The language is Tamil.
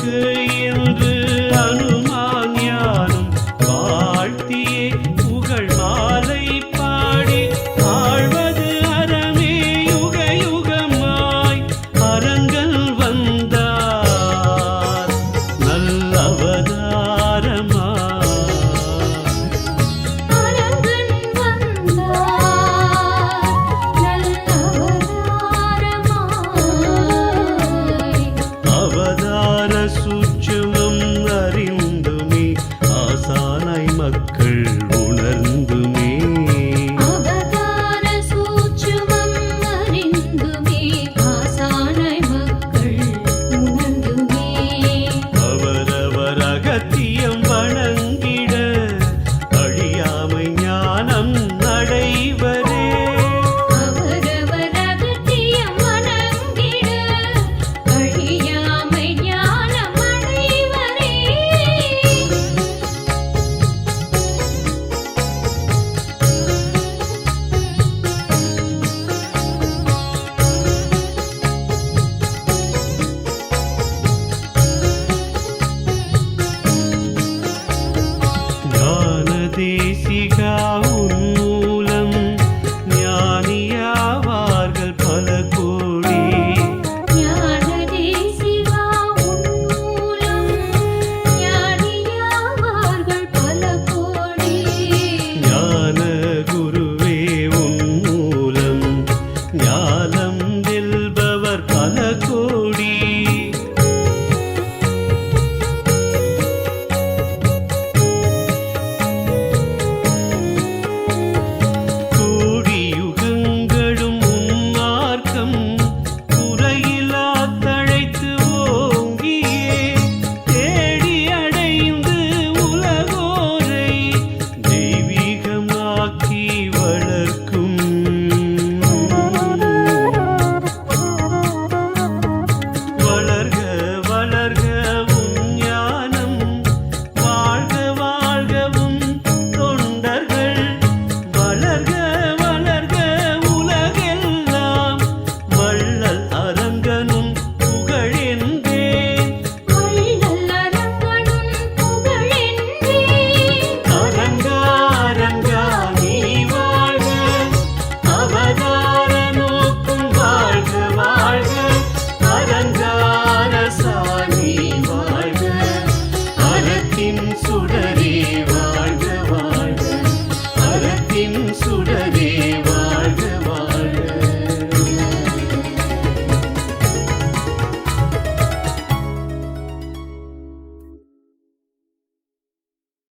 வாழ்க என்று அனுமான் ஞானம் வாழ்த்தியே புகழ் மாலை பாடி ஆழ்வது அறமே யுக யுகமாய் அரங்கல் வந்தார் நல்லவதாரமா அவதார சூட்சுமம் அறிந்துமே ஆசானாய் மக்கள் உணர்ந்துமே அவதார சூட்சுமம் அறிந்துமே ஆசானாய் மக்கள் உணர்ந்துமே அவரவர் அகத்தியம் வணங்கிட அழியாமை ஞானம் அடைவரே அவரவர் அகத்தியம் வணங்கிட அழியாமை ஞானம் அடைவரே ஞான தேசிகா உன்மூலம் ஞானியாவார்கள் பல கோடி ஞானதேசிகா உன்மூலம் ஞானியாவார்கள் பல கோடி ஞான குருவே உன்மூலம் ஞானம் வெல்பவர் பல கோடி கோடி யுகங்களும் உன்மார்க்கம் குறையிலா தழைத்து ஓங்கியே தேடி அடைந்து உலகோரை தெய்வீகமாக்கி வளர்க்கும் வளர்க வளர்க உன் ஞானம் வாழ்க வாழ்கவும் தொண்டர்கள் வளர்க வளர்க உலகெல்லாம் வள்ளல் அரங்கனும் புகழென்றே வள்ளல் அரங்கனும் புகழென்றே அரங்கா அரங்கா நீ வாழ்க அவதார நோக்கும் வாழ்க வாழ்க அரங்காரசா நீ வாழ்க அறத்தின் சுடரே வாழ்க வாழ்க அறத்தின் சுடரே